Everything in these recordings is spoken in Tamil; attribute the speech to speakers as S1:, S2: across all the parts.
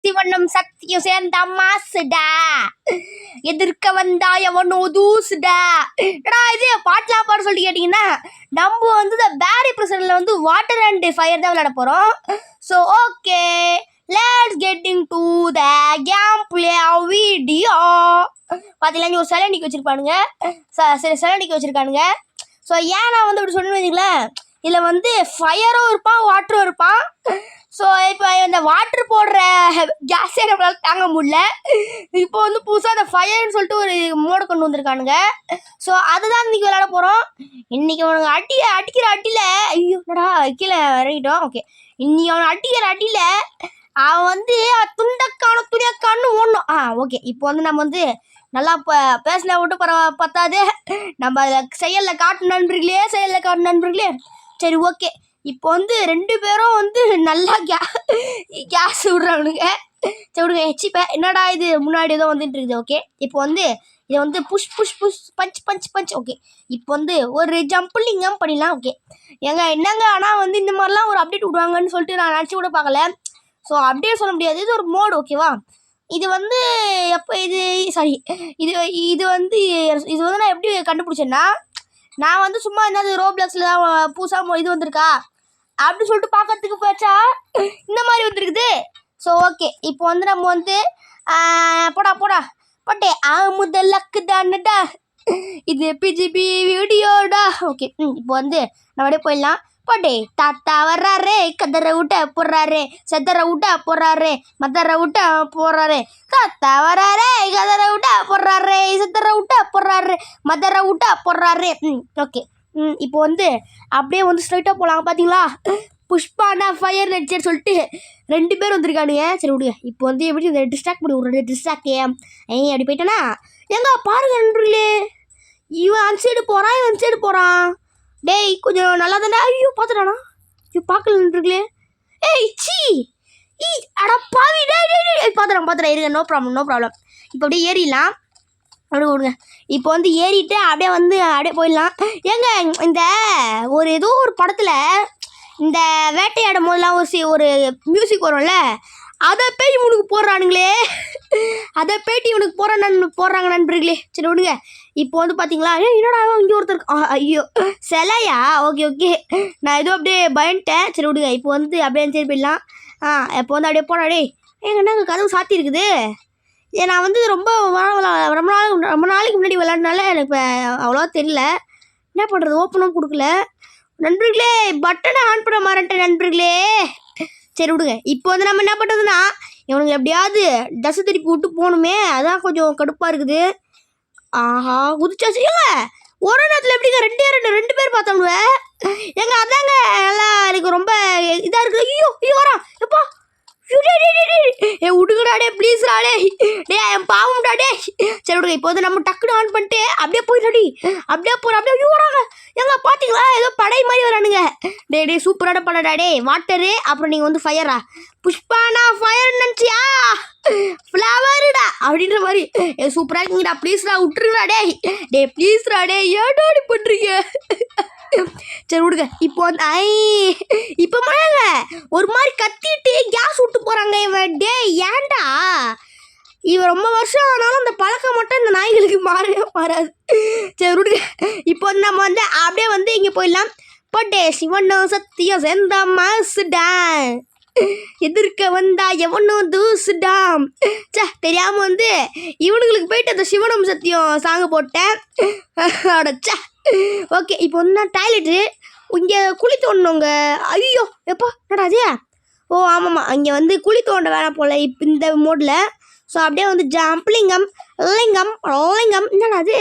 S1: சிவனும் சக்தியும் சேர்ந்த மாசுடா, எதிர்க்க வந்தா எவனோ தூசுடா. ஏடா இது பாட்டெலாம் பாட சொல்லி கேட்டிங்கன்னா, நம்ம வந்து இந்த பேரி பிரசன்ட்ல வந்து வாட்டர் அண்ட் ஃபயர் தான் விளையாட போகிறோம். So okay, let's getting to the game play video. பார்த்தீங்களா, இங்கே ஒரு சிலை நிற்க வச்சுருப்பானுங்க, சிலை நிற்க வச்சுருக்கானுங்க. ஸோ ஏன் நான் வந்து அப்படி சொன்னேன்னு வச்சுங்களேன், இதில் வந்து ஃபயரும் இருப்பான் வாட்டரும் இருப்பான். ஸோ இப்போ இந்த வாட்ரு போடுற கேஸே நம்மளால் தாங்க முடியல. இப்போ வந்து புதுசாக அந்த ஃபயர்னு சொல்லிட்டு ஒரு மோடு கொண்டு வந்திருக்கானுங்க. ஸோ அதுதான் இன்றைக்கி விளையாட போகிறோம். இன்றைக்கி அவனுக்கு அடிக்கிற அடியில் ஐயோ என்னடா கீழே இறங்கிட்டோம். ஓகே, இன்னைக்கு அவனை அடிக்கிற அடியில் அவன் வந்து துணியக்கான்னு ஓடணும். ஓகே, இப்போ வந்து நம்ம வந்து நல்லா பேசல விட்டு பத்தாது, நம்ம அதில் செயலில் காட்டு நண்பர்களே. சரி ஓகே, இப்போ வந்து 2 பேரும் வந்து நல்லா கேஸ் விடுறானுங்க. சரி விடுங்க, ஹெச்சிப்பேன் என்னடா இது முன்னாடி ஏதோ வந்துட்டு இருக்குது. ஓகே, இப்போ வந்து இதை வந்து புஷ் பஞ்ச். ஓகே, இப்போ வந்து ஒரு ஜம்பிளிங்கம் பண்ணிடலாம். ஓகே என்னங்க ஆனால் வந்து இந்த மாதிரிலாம் ஒரு அப்டேட் விடுவாங்கன்னு சொல்லிட்டு நான் நினச்சி கூட பார்க்கல. ஸோ அப்டேட் சொல்ல முடியாது, இது ஒரு மோடு. ஓகேவா, இது வந்து எப்போ இது வந்து நான் எப்படி கண்டுபிடிச்சேன்னா, நான் வந்து சும்மா என்னது ரோப்ளக்ஸில் தான் புதுசாக இது வந்திருக்கா அப்படின்னு சொல்லிட்டு பார்க்கறதுக்கு போச்சா இந்த மாதிரி வந்துருக்குது. ஸோ ஓகே, இப்போ வந்து நம்ம வந்து போட்டே முதல்லக்கு தான்டா, இது பிஜிபி வீடியோடா. ஓகே, இப்போ வந்து நம்ம அப்படியே போயிடலாம். போட்டே தாத்தா வர்றாரு, கதரை விட்ட போடுறாரு, செதற விட்ட போடுறாரு, மதரை விட்ட போடுறாரு. தாத்தா வர்றாரு, கதரை விட்ட போடுறாரு, செதற விட்ட போடுறாரு, மதரை விட்ட போடுறாரு. ஓகே, இப்போ வந்து அப்படியே வந்து ஸ்ட்ரைட்டாக போகலாம். பார்த்தீங்களா, புஷ்பானா ஃபயர் நடிச்சேன்னு சொல்லிட்டு 2 பேர் வந்திருக்கானுங்க. சரி விடுங்க, இப்போ வந்து எப்படி இந்த டிஸ்ட்ராக்ட் பண்ணி விட்றது, டிஸ்ட்ராக்டே அப்படி போயிட்டேன்னா எங்க பாருங்க நண்பர்களே, இவன் அந்த சைடு போகிறான். டேய் கொஞ்சம் நல்லா தானே. ஐயோ பார்த்துட்டானா, ஐயோ பார்க்கல நண்பர்களே. அடா பாவி, டேய் பார்த்துறேன் இருங்க, நோ ப்ராப்ளம். இப்போ அப்படியே ஏறிடலாம். அப்படியே விடுங்க, இப்போ வந்து ஏறிட்டு அப்படியே போயிடலாம். ஏங்க இந்த ஏதோ ஒரு படத்தில் இந்த வேட்டையாடும் போதெல்லாம் ஒரு மியூசிக் வரும்ல, அதை பேட்டி உனக்கு போடுறானுங்களே, போடுறாங்க நண்பர்களே. சரி விடுங்க, இப்போ வந்து பார்த்தீங்களா, என்னடா இங்கே ஒருத்தர் ஐயோ சிலையா. ஓகே, நான் ஏதோ அப்படியே பயன்ட்டேன். சரி விடுங்க, இப்போ வந்து அப்படியே சரி போயிடலாம். இப்போ வந்து அப்படியே போடாடே. என்னங்க கதவு சாத்தி இருக்குது. நான் வந்து ரொம்ப நாளைக்கு முன்னாடி விளையாடுனால எனக்கு இப்போ அவ்வளோவா தெரியல. என்ன பண்ணுறது, ஓப்பனும் கொடுக்கல நண்பர்களே, பட்டனை ஆன் பண்ண மாறேன்ட்டேன் நண்பர்களே. சரி விடுங்க, இப்போ வந்து நம்ம என்ன பண்ணுறதுன்னா, இவனுக்கு எப்படியாவது தசை திருப்பி விட்டு போகணுமே, அதான் கொஞ்சம் கடுப்பாக இருக்குது. குதிச்சாச்சு. ஏங்க ஒரு நேரத்தில் எப்படிங்க 2 பேர் பார்த்தாங்க. ஏங்க அதாங்க நல்லா எனக்கு ரொம்ப இதாக இருக்குது. ஐயோ வரான் எப்பா, விடுங்கடாடே ப்ளீஸ்டாடே, என் பாவம்டாடே. சரி விடுங்க, இப்போ வந்து நம்ம டக்குனு ஆன் பண்ணிட்டு அப்படியே போயிடாடி, அப்படியே வராங்க. ஏங்க பார்த்தீங்களா, ஏதோ படை மாதிரி வரானுங்க. டே சூப்பரான படடாடே, வாட்டரு அப்புறம் நீங்கள் வந்து ஃபயரா, புஷ்பானா ஃபயர் நினச்சியா, ஃப்ளவருடா அப்படின்ற மாதிரி சூப்பராக இருக்குங்கடா. ப்ளீஸ்டா விட்டுருங்கடா டே ப்ளீஸ்டாடே, ஏடாடி பண்ணுறீங்க. சரி விடுங்க, இப்போ வந்து இப்போ மழைங்க ஒரு மாதிரி கத்திட்டு கேஸ் விட்டு போகிறாங்க இவன். டே ஏன்டா, இவன் ரொம்ப வருஷம் ஆனாலும் அந்த பழக்கம் மட்டும் இந்த நாய்களுக்கு மாறாது. சரி விடுங்க, இப்போ வந்து நம்ம வந்து அப்படியே வந்து இங்கே போயிடலாம். போட்டே சிவனும் சத்தியம் சேர்ந்த மாசுடா, எதிர்க்க வந்தா எவனும் தூசுடாம். தெரியாமல் வந்து இவனுங்களுக்கு போயிட்டு அந்த சிவனும் சத்தியம் சாங்க போட்டேன். அடச்சா ஓகே, இப்போ வந்து நான் டாய்லெட்டு இங்கே குழி தோண்டணுங்க. ஐயோ எப்பா என்னடாது. ஆமாம்மா, இங்கே வந்து குழி தோண்ட வேணாம் போல் இப்போ இந்த மோடில். ஸோ அப்படியே வந்து ஜம்பிளிங்கம் லிங்கம் என்னடாது,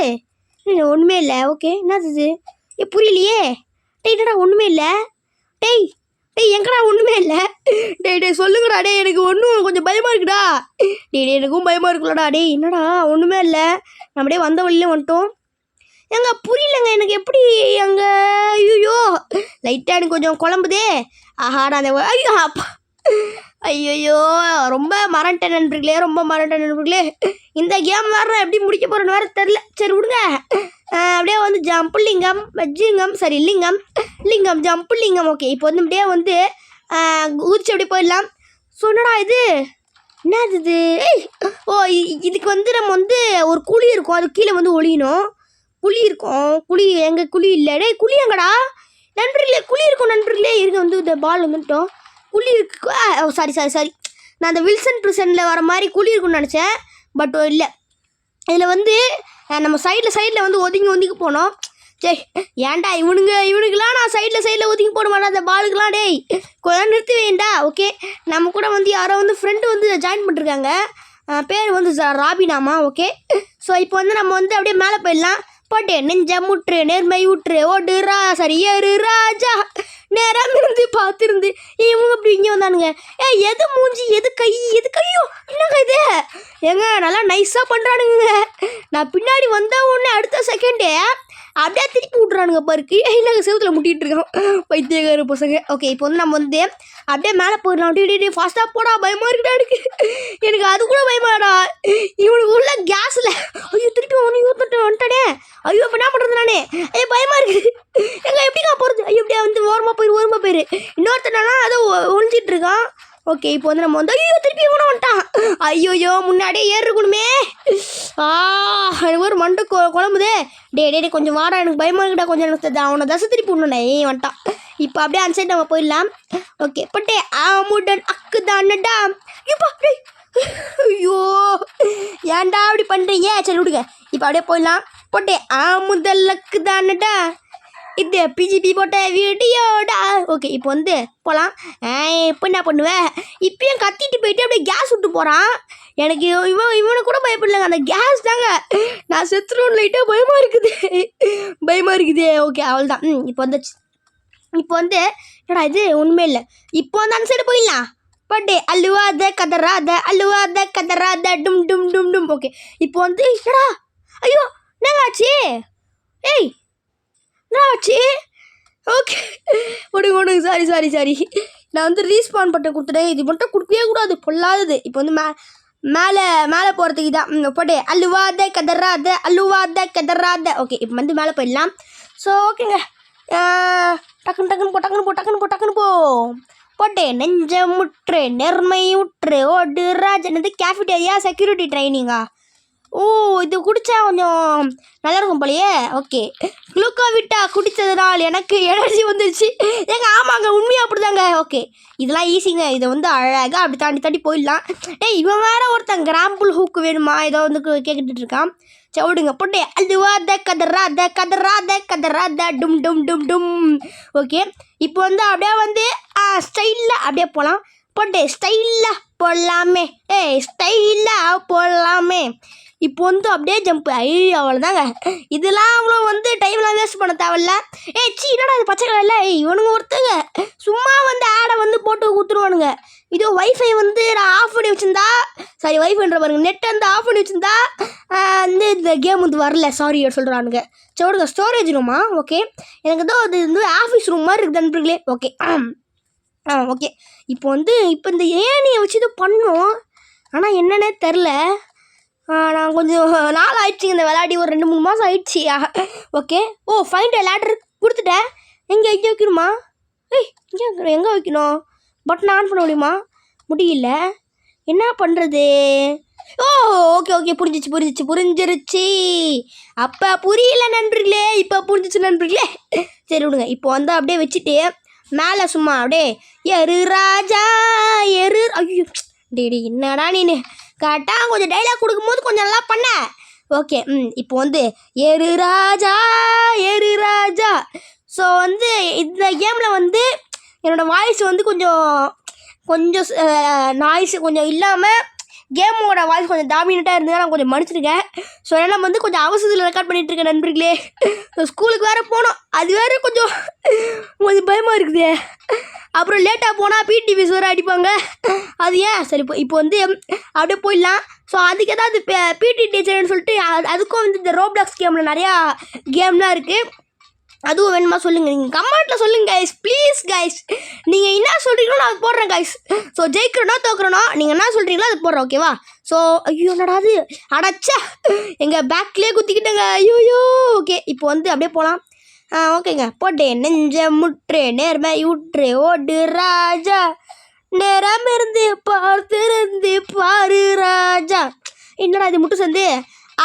S1: ஒன்றுமே இல்லை. ஓகே என்னது புரியலையே. என்னடா ஒன்றுமே இல்லை. டேய் எங்கடா ஒன்றுமே இல்லை. டேய் சொல்லுங்கடா. எனக்கு கொஞ்சம் பயமாக இருக்குடா. எனக்கும் பயமாக இருக்குல்லடா. என்னடா ஒன்றுமே இல்லை. நம்ம அப்படியே வந்த வழியில வந்துட்டோம். ஏங்க புரியலங்க எனக்கு எப்படி அங்கே. ஐயோ லைட்டாக எனக்கு கொஞ்சம் குழம்புதே. ஆஹாடா அந்த ஐயோ ரொம்ப மறந்துட்டேன் நண்பர்களே. இந்த கேம் வேறு நான் எப்படி முடிக்க போகிறேன்னு வேறு தெரில. சரி விடுங்க, அப்படியே வந்து ஜம்பு லிங்கம் ஜம்பு லிங்கம். ஓகே, இப்போ வந்து அப்படியே வந்து குதிச்சு அப்படியே போயிடலாம். சொன்னடா இது என்னது இது? ஓ இதுக்கு வந்து நம்ம வந்து ஒரு குழி இருக்கும், அது கீழே வந்து ஒளியணும். குழி இருக்கும், குழி எங்கள் குழி இல்லை. டேய் குழி எங்கடா நண்பர்களே? குழி இருக்கும் நண்பர்களே. இருக்க வந்து இந்த பால் வந்துட்டோம். குழி இருக்கு. ஓ சாரி நான் அந்த வில்சன் ப்ரிசனில் வர மாதிரி குழி இருக்குன்னு நினச்சேன். பட் இல்லை, இதில் வந்து நம்ம சைடில் வந்து ஒதுங்கி போனோம். சரி ஏன்டா இவனுக்கெல்லாம் நான் சைடில் ஒதுங்கி போட மாட்டேன் அந்த பாலுக்கெலாம். டேய் கொஞ்சம் நிறுத்தி வேண்டா. ஓகே, நம்ம கூட வந்து யாரோ வந்து ஃப்ரெண்டு வந்து ஜாயின் பண்ணிருக்காங்க. பேர் வந்து ராபினாமா. ஓகே, ஸோ இப்போ வந்து நம்ம வந்து அப்படியே மேலே போயிடலாம். போட்டே நெஞ்ச முற்று நேர்மை ஊற்று ஓடு ஏறு ராஜா நேரம் இருந்து பார்த்துருந்து இவங்க அப்படி இங்கே வந்தானுங்க. எது மூஞ்சி எது கையோ என்னங்க இது? ஏங்க நல்லா நைஸாக பண்ணுறானுங்க. நான் பின்னாடி வந்தால் உடனே அடுத்த செகண்டே அப்படியே திருப்பி விட்றானுங்க பாருக்கு. நாங்கள் செவத்தில் முட்டிகிட்டு இருக்கோம் பைத்தியக்கார பசங்க. ஓகே, இப்போ வந்து நம்ம வந்து அப்படியே மேலே போயிடலாம். டே ஃபாஸ்ட்டாக போடா, பயமாக இருக்குடா எனக்கு அது கூட பயமாடா. இவனுக்கு உள்ள கேஸில் ஐயோ திருப்பி வந்துட்டானே. ஐயோ இப்போ என்ன பண்ணுறது நானே? ஐயோ பயமாக இருக்குது. எப்படிக்கா போகிறது? ஐயோ இப்படியே வந்து ஓரமாக போயிரு. இன்னொருத்தனாலாம் அதை ஒழிஞ்சிட்டு இருக்கான். ஓகே, இப்போ வந்து நம்ம வந்து ஐயோ திருப்பி கூட வந்துட்டான். ஐயோயோ முன்னாடியே ஏறுக்கணுமே. எனக்கு ஒரு மண்டு குழம்புதே. டே கொஞ்சம் வாடா, எனக்கு பயமாக இருக்குடா. கொஞ்சம் எனக்கு அவனை தசை திருப்பி விடணுண்ணே. வந்துட்டான். இப்போ அப்படியே அந்த சைடு நம்ம போயிடலாம். ஓகே, பட்டே ஆமுடன் அக்கு தானடா. ஐயோ ஏன்டா அப்படி பண்ணுறீங்க? சரி விடுங்க. இப்போ அப்படியே போயிடலாம். போட்டே ஆமுதல்லக்கு தானடா. இது பிஜிபி போட்ட வீடியோடா. ஓகே, இப்போ வந்து போகலாம். இப்போ என்ன பண்ணுவேன்? இப்பயும் கத்திட்டு போயிட்டு அப்படியே கேஸ் விட்டு போகிறான். எனக்கு இவனை கூட பயப்படலைங்க, அந்த கேஸ் தாங்க. நான் செத்துருவோம் லைட்டாக பயமாக இருக்குது. ஓகே அவ்வளோதான். இப்போ வந்து என்னடா இது ஒன்றுமே இல்லை. இப்போ வந்து அந்த சைடு போயிடலாம். பட்டே அழுவாத கதறாத டும் டும் டும் டும். ஓகே, இப்போ வந்து என்னடா ஐயோ என்னங்க ஆச்சு? என்னாச்சு? ஓகே விடுங்க சாரி. நான் வந்து ரீஸ்பான் பட்டன் கொடுத்துட்டேன். இது மட்டும் கொடுக்கவே கூடாது, பொல்லாதது. இப்போ வந்து மேலே போகிறதுக்கு தான். போட்டே அழுவாத கதறாத. ஓகே, இப்போ வந்து மேலே போயிடலாம். ஸோ ஓகேங்க, டக்குன்னு போ. போட்டே நெஞ்ச முற்று நேர்மை ஊற்று ஓடு ராஜனது கேஃபிட்டேரியா செக்யூரிட்டி ட்ரைனிங்கா? ஓ இது குடித்தா கொஞ்சம் நல்லாயிருக்கும் போலையே. ஓகே, குளுக்கோவிட்டா குடித்ததுனால் எனக்கு எனர்ஜி வந்துருச்சு. ஆமாங்க உண்மையாக அப்படிதாங்க. ஓகே, இதெல்லாம் ஈஸிங்க. இதை வந்து அழகாக அப்படி தாண்டி போயிடலாம். இவன் வேற ஒருத்தன் கிராம்பிள் ஹூக்கு வேணுமா ஏதோ வந்து கேட்டுட்டு இருக்கான். சரி விடுங்க. போட்டே அழுவாத கதறாத டும் டும் டும் டும். ஓகே, இப்போ வந்து அப்படியே வந்து ஸ்டைலாக அப்படியே போகலாம். போட்டே ஸ்டைலாக போடலாமே. இப்போ வந்து அப்படியே ஜம்ப். அவ்வளோதாங்க. இதெல்லாம் அவங்களும் வந்து டைம்லாம் வேஸ்ட் பண்ண தேவையில்ல. என்னடா இது பச்சை கலர்ல? இவனுங்க ஒருத்தங்க சும்மா வந்து ஆடை வந்து போட்டு கொடுத்துருவானுங்க. இதோ வைஃபை வந்து நான் ஆஃப் பண்ணி வச்சுருந்தா, சாரி வைஃபைன்ற பாருங்க, நெட் வந்து ஆஃப் பண்ணி வச்சுருந்தா வந்து இந்த கேம் வந்து வரல, சாரி சொல்கிறானுங்க. சரி விடுங்க. ஸ்டோரேஜ் ரூமா? ஓகே, எனக்கு ஏதோ அது வந்து ஆஃபீஸ் ரூம் மாதிரி இருக்குது நண்பர்களே. ஓகே ஓகே, இப்போ இந்த ஏணியை வச்சு இது பண்ணோம். ஆனால் என்னன்னே தெரில. நான் கொஞ்சம் நாள் ஆயிடுச்சு இந்த விளையாடி, ஒரு 2-3 மாதம் ஆயிடுச்சு. ஓகே, ஃபைண்ட் லேடர் கொடுத்துட்டேன். இங்கே வைக்கணுமா? எங்கே வைக்கணும்? பட்டன் ஆன் பண்ண முடியல. என்ன பண்ணுறது? ஓகே புரிஞ்சிருச்சு. அப்போ புரியல நண்பர்களே, இப்போ புரிஞ்சிச்சு நண்பர்களே. சரி விடுங்க. இப்போ வந்து அப்படியே வச்சுட்டு மேலே சும்மா அப்படியே எரு ராஜா எரு. ஐயோ டேடி என்னடா நீனு கரெக்டாக கொஞ்சம் டைலாக் கொடுக்கும்போது கொஞ்சம் நல்லா பண்ண. ஓகே, இப்போ வந்து எரு ராஜா. ஸோ வந்து இந்த கேமில் வந்து என்னோடய வாய்ஸ் வந்து கொஞ்சம் நாய்ஸ் கொஞ்சம் இல்லாமல் கேமோட வாய்ஸ் கொஞ்சம் டாமினேட்டாக இருந்தது. நான் கொஞ்சம் மன்னிச்சிருக்கேன். ஸோ ஏன்னா வந்து கொஞ்சம் அவசரத்தில் ரெக்கார்ட் பண்ணிகிட்ருக்கேன் நண்பர்களே. ஸ்கூலுக்கு வேறு போனோம், அது வேறு கொஞ்சம் பயமாக இருக்குது. அப்புறம் லேட்டாக போனால் பிடி மிஸ் வேறு அடிப்பாங்க. அது ஏன் சரி இப்போ வந்து அப்படியே போயிடலாம். ஸோ அதுக்கு ஏதாவது பிடி டீச்சர்னு சொல்லிட்டு அதுக்கும் வந்து இந்த ரோப்ளாக்ஸ் கேமில் நிறையா கேம்லாம் இருக்குது. அதுவும் வேணுமா சொல்லுங்கள், நீங்கள் கமெண்ட்டில் சொல்லுங்கள் கைஸ், ப்ளீஸ் கைஸ். நீங்கள் என்ன சொல்கிறீங்களோ நான் அது போடுறேன் கைஸ். ஸோ ஜெயிக்கிறனோ தோக்குறனோ நீங்கள் என்ன சொல்கிறீங்களோ அது போடுறேன், ஓகேவா? ஸோ ஐயோ என்னடாது அடைச்சா எங்கள் பேக்லேயே குத்திக்கிட்டேங்க. ஐயோயோ. ஓகே, இப்போ வந்து அப்படியே போகலாம். ஓகேங்க. போட்டே நெஞ்ச முற்று நேர்மை ஊற்று ஓடு ராஜா நேரம் இருந்து பார்த்திருந்து பாரு ராஜா. என்னடா இது முட்டு சந்து.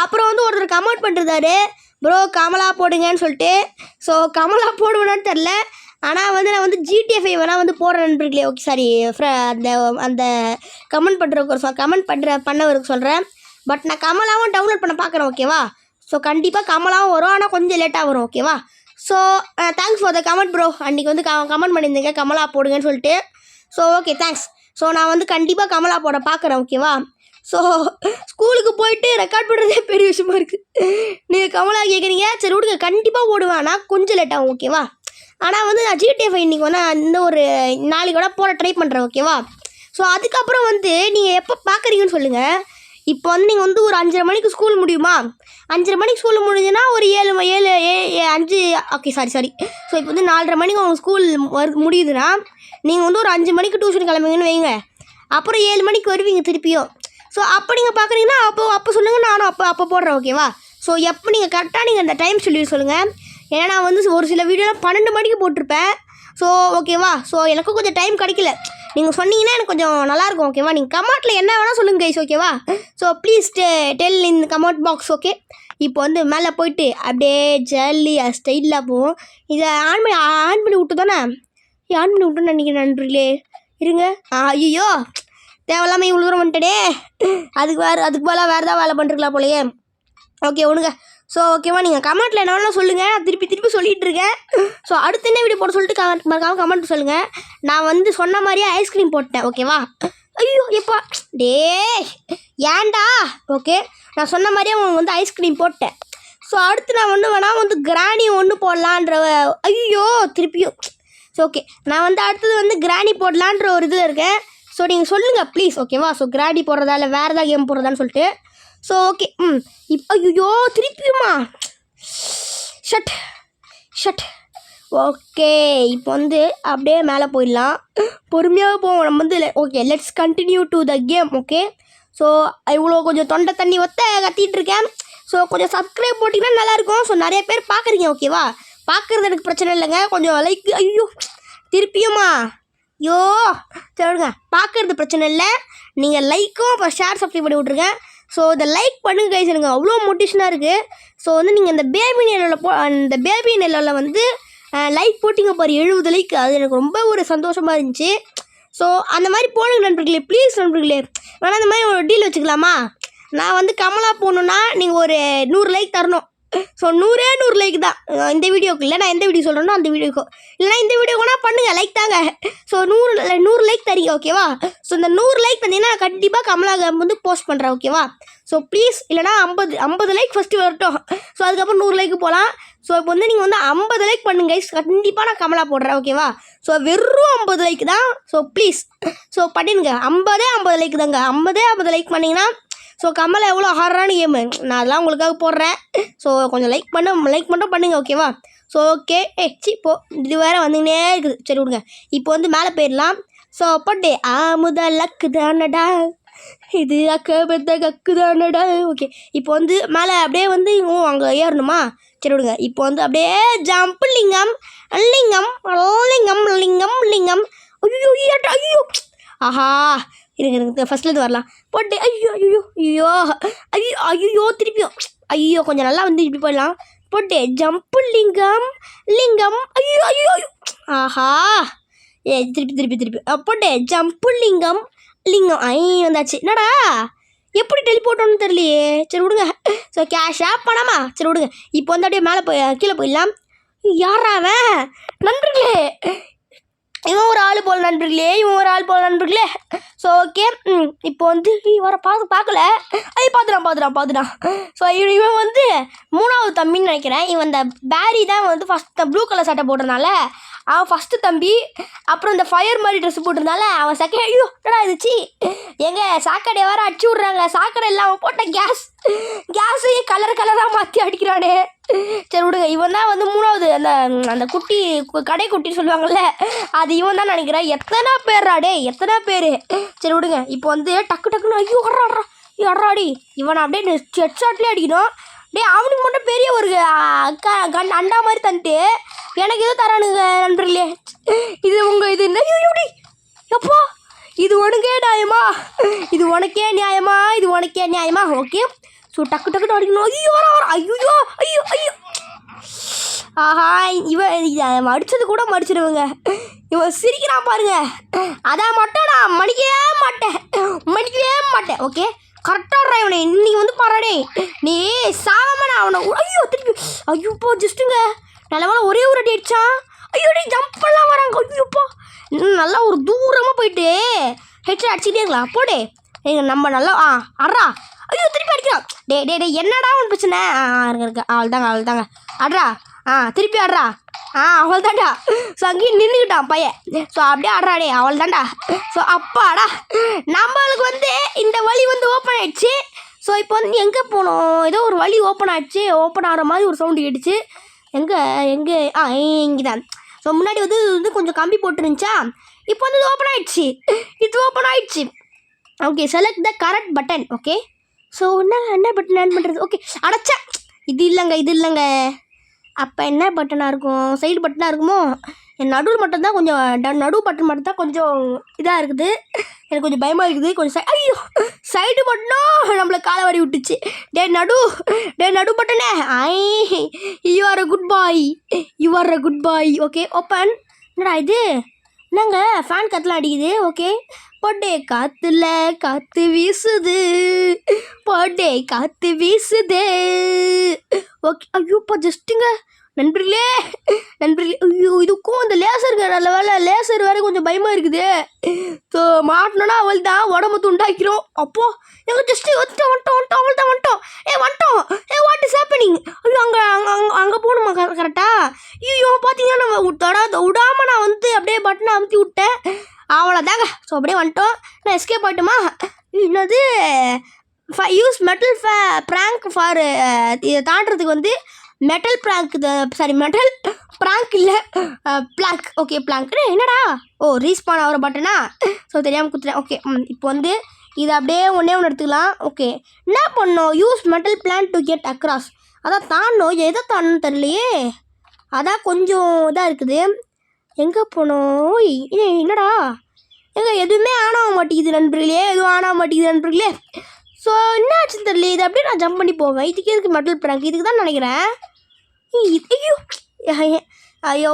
S1: அப்புறம் வந்து ஒருத்தர் கமெண்ட் பண்ணுறாரு, ப்ரோ கமலா போடுங்கன்னு சொல்லிட்டு. ஸோ கமலா போடுவேன்னு தெரில, ஆனால் வந்து நான் வந்து GTA5 வேணால் வந்து போடுறேன் நண்பர்களே. ஓகே சாரி, அந்த அந்த கமெண்ட் பண்ணவருக்கு சொல்கிறேன். பட் நான் கமலாவும் டவுன்லோட் பண்ண பார்க்குறேன். ஓகேவா? ஸோ கண்டிப்பாக கமலாவும் வரும், ஆனால் கொஞ்சம் லேட்டாக வரும். ஓகேவா? So thanks for the comment bro. அன்றைக்கி வந்து கமெண்ட் பண்ணியிருந்தீங்க கமலா போடுங்கன்னு சொல்லிட்டு. So okay thanks. ஸோ நான் வந்து கண்டிப்பாக கமலா போட பார்க்குறேன். ஓகேவா? ஸோ ஸ்கூலுக்கு போயிட்டு ரெக்கார்ட் பண்ணுறதே பெரிய விஷயமா இருக்குது. நீங்கள் கமலா கேட்குறீங்க, சரி விடுங்க, கண்டிப்பாக போடுவேன், ஆனால் கொஞ்சம் லேட் ஆகும். ஓகேவா? ஆனால் வந்து நான் GTA5 இன்றைக்கி வந்து இந்த ஒரு நாளைக்கு கூட போட ட்ரை பண்ணுறேன். ஓகேவா? ஸோ அதுக்கப்புறம் வந்து நீங்கள் எப்போ பார்க்குறீங்கன்னு சொல்லுங்கள். இப்போ வந்து நீங்கள் வந்து ஒரு 5:30 மணிக்கு ஸ்கூல் முடியுமா? 5:30 மணிக்கு ஸ்கூல் முடிஞ்சுன்னா ஒரு 5 ஓகே சாரி. ஸோ இப்போ வந்து 4:30 மணிக்கு உங்கள் ஸ்கூல் முடியுதுன்னா நீங்கள் வந்து ஒரு 5 மணிக்கு டியூஷன் கிளம்புங்கன்னு வைங்க. அப்புறம் 7 மணிக்கு வருவீங்க திருப்பியும். ஸோ அப்போ நீங்கள் பார்க்குறீங்கன்னா அப்போ சொல்லுங்கள், நானும் அப்போ போடுறேன். ஓகேவா? ஸோ எப்போ நீங்கள் கரெக்டாக நீங்கள் அந்த டைம் சொல்லி சொல்லுங்கள். ஏன்னா நான் வந்து ஒரு சில வீடியோலாம் 12 மணிக்கு போட்டிருப்பேன். ஸோ ஓகேவா? ஸோ எனக்கும் கொஞ்சம் டைம் கிடைக்கல. நீங்கள் சொன்னீங்கன்னா எனக்கு கொஞ்சம் நல்லாயிருக்கும். ஓகேவா? நீங்கள் கமெண்ட்டில் என்ன வேணால் சொல்லுங்கள் கைஸ். ஓகேவா? So please tell in comment box. Okay, இப்போ வந்து மேலே போயிட்டு அப்படியே ஜல்லியாக ஸ்டைலாக போவோம். இதை ஆன் பண்ணி விட்டு தானே ஆன் பண்ணி விட்டுன்னு நினைக்கிறேன் நண்பர்களே. இருங்க. ஐயோ தேவையில்லாமல் இவ்வளோ தூரம் வந்துட்டே. அதுக்கு பதிலாக வேறு ஏதாவது வேலை பண்ணிருக்கலாம் போலையே. ஓகே ஒன்றுங்க. ஸோ ஓகேவா, நீங்கள் கமெண்ட்டில் என்ன வேணாலும் சொல்லுங்கள். நான் திருப்பி சொல்லிகிட்டு இருக்கேன். ஸோ அடுத்து என்ன வீடியோ போட சொல்லிட்டு கமெண்ட் சொல்லுங்கள். நான் வந்து சொன்ன மாதிரியே ஐஸ்கிரீம் போட்டேன். ஓகேவா? ஐயோ எப்பா டே ஏன்டா. ஓகே, நான் சொன்ன மாதிரியே அவங்க வந்து ஐஸ்கிரீம் போட்டேன். ஸோ அடுத்து நான் வந்து கிராணி ஒன்று போடலான்ற ஐயோ திருப்பியும். ஸோ ஓகே, நான் வந்து அடுத்தது வந்து கிராணி போடலான்ற ஒரு இதில் இருக்கேன். ஸோ நீங்கள் சொல்லுங்கள் ப்ளீஸ். ஓகேவா? ஸோ கிராணி போடுறதா இல்லை வேறு ஏதாவது கேம் போடுறதான்னு சொல்லிட்டு. So okay. இப்போ ஐயோ திருப்பியுமா ஷட். ஓகே, இப்போ வந்து அப்படியே மேலே போயிடலாம். பொறுமையாக போவோம் நம்ம வந்து. Okay, let's continue to the game. Okay, so இவ்வளோ கொஞ்சம் தொண்டை தண்ணி கத்திட்டு இருக்கேன். ஸோ கொஞ்சம் சப்ஸ்கிரைப் போட்டிங்கன்னா நல்லாயிருக்கும். ஸோ நிறைய பேர் பார்க்குறீங்க. ஓகேவா? பார்க்குறது எனக்கு பிரச்சனை இல்லைங்க, கொஞ்சம் லைக். ஐயோ திருப்பியுமா ஐயோ சொல்லுங்க. பார்க்குறது பிரச்சனை இல்லை, நீங்கள் லைக்கும் இப்போ ஷேர் சப்ஸ்கிரைப் பண்ணி விட்ருங்க. ஸோ இதை லைக் பண்ணுங்க கைஸ், எனக்கு அவ்வளோ மோட்டிவேஷனாக இருக்குது. ஸோ வந்து நீங்கள் இந்த பேபி நெல்லில் வந்து லைக் போட்டிங்க பாரு, 70 லைக். அது எனக்கு ரொம்ப ஒரு சந்தோஷமாக இருந்துச்சு. ஸோ அந்த மாதிரி போடுங்க நண்பர்களே, ப்ளீஸ் நண்பர்களே. வேணா அந்த மாதிரி ஒரு டீல் வச்சுக்கலாமா? நான் வந்து கமலா போகணுன்னா நீங்கள் ஒரு 100 லைக் தரணும். ஸோ 100 லைக் தான் இந்த வீடியோக்கு. இல்லை நான் எந்த வீடியோ சொல்கிறேனோ அந்த வீடியோக்கு, இல்லைனா இந்த வீடியோக்குனா பண்ணுங்கள் லைக் தாங்க. ஸோ 100 லைக் தரீங்க. ஓகேவா? ஸோ இந்த 100 லைக் தந்தீங்கன்னா நான் கண்டிப்பாக கமலா வந்து போஸ்ட் பண்ணுறேன். ஓகேவா? ஸோ ப்ளீஸ், இல்லைனா 50 லைக் ஃபஸ்ட்டு வரட்டும். ஸோ அதுக்கப்புறம் 100 லைக்கு போகலாம். ஸோ இப்போ வந்து நீங்கள் வந்து 50 லைக் பண்ணுங்க கைஸ், கண்டிப்பாக நான் கமலா போடுறேன். ஓகேவா? ஸோ வெறும் 50 லைக் தான். ஸோ ப்ளீஸ் ஸோ பண்ணிடுங்க. 50 லைக் தாங்க. 50 லைக் பண்ணிங்கன்னா ஸோ கமலா எவ்வளோ ஹார்டான கேமு நான் அதெல்லாம் உங்களுக்காக போடுறேன். ஸோ கொஞ்சம் லைக் மட்டும் பண்ணுங்கள். ஓகேவா? So okay. இப்போ இது வேறு வந்துன்னே இருக்குது. சரி விடுங்க. இப்போ வந்து மேலே போயிடலாம். ஸோ போட்டு முதல் லக்கு தானடா, இது அக்கபத்த கக்கு தானடா. ஓகே, இப்போ வந்து மேலே அப்படியே வந்து அங்கே ஏறணுமா? சரி விடுங்க. இப்போ வந்து அப்படியே ஜம்ப் லிங்கம் லிங்கம் லிங்கம் லிங்கம் லிங்கம். ஐயோ ஆஹா இருங்க ஃபஸ்ட்லேருந்து வரலாம். போட்டு ஐயோ திருப்பியும் ஐயோ கொஞ்சம் நல்லா வந்து இப்படி போயிடலாம். போட்டு ஜம்ப்பு லிங்கம் லிங்கம் ஐயோ ஆஹா திருப்பி போட்டு ஜம்ப்பு லிங்கம் லிங்கம் வந்தாச்சு. என்னடா எப்படி டெலிபோர்ட்டோன்னு தெரியலையே. சரி விடுங்க. ஸோ கேஷா பணமா? சரி விடுங்க. இப்போ வந்து அப்படியே மேலே கீழே போயிடலாம். யாராவன் நண்பர்களே, இவன் ஒரு ஆள் போல் நண்பர்களே. So okay. இப்போ வந்து வர பார்க்கல. பார்த்துட்டான். ஸோ இவன் வந்து 3வது தம்பின்னு நினைக்கிறேன். இவன் இந்த பேரி தான் வந்து ஃபஸ்ட் ப்ளூ கலர் சட்டை போடுறதுனால அவன் ஃபஸ்ட்டு தம்பி. அப்புறம் இந்த ஃபயர் மாதிரி ட்ரெஸ் போட்டிருந்தால அவன் செகண்ட். ஐயோ என்னடா இதுச்சு சாக்கடையை வேறு அடிச்சு விட்றாங்க. சாக்கடை இல்லை, அவன் போட்ட கேஸையே கலராக மாற்றி அடிக்கிறானே. சரி விடுங்க. இவன் தான் வந்து 3வது அந்த குட்டி கடை குட்டின்னு சொல்லுவாங்கள்ல, அது இவன் தான் நினைக்கிறேன். எத்தனை பேர். சரி விடுங்க. இப்போ வந்து டக்குன்னு ஐயோ அட்ராடி இவனை அப்படியே ஹெட் ஷாட்லேயே அடிக்கணும். அவனுக்கு மட்டும் பெரிய ஒரு அண்டா மாதிரி தந்துட்டு எனக்கு எதுவும் தரானுங்க நண்பர்களே. இது என்ன எப்போ இது உனக்கே நியாயமா? இது உனக்கே நியாயமா? இது உனக்கே நியாயமா? ஓகே. ஸோ டக்கு டக்குன்னு அடிக்கணும். ஐயோ வர ஐயோ ஐயோ ஐயோ. ஆஹா இவன் அடித்தது கூட மடிச்சிடுவேங்க. இவன் சிரிக்கிறான் பாருங்க. அதை மட்டும் நான் மன்னிக்கவே மாட்டேன். ஓகே கரெக்டாக இவனை இன்னைக்கு வந்து பாராடே. நீ சாகாம நான் அவனை ஐயோ திருப்பி ஐயோப்பா ஜஸ்ட்டுங்க நல்ல ஒரே ஒரு அடி அடிச்சான். ஐயோ ஜம்ப் பண்ணலாம் வராங்க. ஐயோப்பா நல்லா ஒரு தூரமாக போயிட்டு ஹெட்ஷாட் அடிச்சுட்டே இருக்கலாம் போடே. நம்ம நல்லா அட்ரா. ஐயோ திருப்பி அடிக்கிறான். டே என்னடா ஒன்று பிரச்சனை? இருக்கு அவள்தாங்க அட்ரா. திருப்பி ஆடுறா. அவள் தான்டா. ஸோ அங்கேயும் நின்றுக்கிட்டான் பையன். ஸோ அப்படியே ஆடுறாடே அவள் தான்டா. ஸோ அப்பாடா நம்மளுக்கு வந்து இந்த வழி வந்து ஓப்பன் ஆகிடுச்சு. ஸோ இப்போ வந்து எங்கே போனோம்? ஏதோ ஒரு வழி ஓப்பன் ஆகிடுச்சு. ஓப்பன் ஆகிற மாதிரி ஒரு சவுண்டு கேட்டுச்சு. எங்கே இங்கே தான். ஸோ முன்னாடி வந்து கொஞ்சம் கம்பி போட்டுருந்துச்சா. இப்போ வந்து இது ஓப்பன் ஆகிடுச்சு. Okay select the correct button. Okay so என்ன பட்டன் ஆன் பண்ணுறது? ஓகே அடைச்சேன். இது இல்லைங்க. அப்போ என்ன பட்டனாக இருக்கும்? சைடு பட்டனாக இருக்குமோ? என் நடுவில் மட்டும்தான் கொஞ்சம் நடு பட்டன் மட்டும்தான் கொஞ்சம் இதாக இருக்குது. எனக்கு கொஞ்சம் பயமாக இருக்குது. கொஞ்சம் ஐயோ சைடு பட்டனும் நம்மளை காலை வாரி விட்டுச்சு. டே நடு பட்டனே. You are a good boy. Okay open. என்னடா இது? என்னங்க ஃபேன் காற்றுலாம் அடிக்குது. ஓகே போட்டே காற்று வீசுது. ஓகே ஐயோப்பா ஜஸ்ட்டுங்க நண்பர்களே. ஐயோ இதுக்கும் அந்த லேசருங்க நல்ல வேலை. லேசர் வேறு கொஞ்சம் பயமாக இருக்குது. ஸோ மாட்டினோன்னா அவள் தான் உடம்பு துண்டாக்கிறோம். அப்போ எங்கள் ஜஸ்ட்டு வந்துட்டோம். What is happening? ஐயோ அங்கே போகணுமா கரெக்டாக? ஐயோ பார்த்தீங்கன்னா நம்ம விடாமல் நான் வந்து அப்படியே பட்டனை அமுத்தி விட்டேன். அவ்வளோதாங்க. ஸோ அப்படியே வந்துட்டோம். நான் எஸ்கேப் ஆகிட்டோமா? என்னது யூஸ் மெட்டல் ப்ராங்க் ஃபார் இதை தாண்டறதுக்கு வந்து மெட்டல் ப்ராங்க் இல்லை பிளாங்க். ஓகே பிளாங்க் என்னடா? ரீஸ்பான் ஆகிற பட்டனா? ஸோ தெரியாமல் குத்துறேன். ஓகே இப்போ வந்து இதை அப்படியே ஒன்று எடுத்துக்கலாம். ஓகே என்ன பண்ணோம்? Use metal plan to get across. அதான் தாண்டணும். எதை தாண்டணும் தெரியலையே. அதான் கொஞ்சம் இதாக இருக்குது. எங்கே போனோம்? என்னடா எதுவுமே ஆனாக மாட்டேங்குது நண்பர்களே. ஸோ என்ன ஆச்சுன்னு தெரியல. இது அப்படியே நான் ஜம்ப் பண்ணி போவேன். இதுக்கு எதுக்கு மெட்டல் ப்ராங்க்? இதுக்கு தான் நினைக்கிறேன். ஐயோ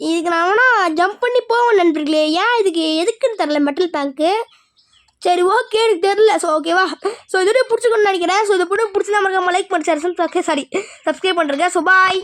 S1: இதுக்கு நான் வேணால் ஜம்ப் பண்ணி போவேன் நண்பர்களே. ஏன் எதுக்குன்னு தெரில மெட்டல் ப்ராங்க்கு. சரி ஓகே எனக்கு தெரில. ஸோ ஓகேவா? ஸோ இதோட பிடிச்சிக்கணும்னு நினைக்கிறேன். ஸோ இதை பிடிச்சி நம்ம லைக் பண்ணி சப்ஸ்கிரைப் பண்ணுறேங்க. So bye.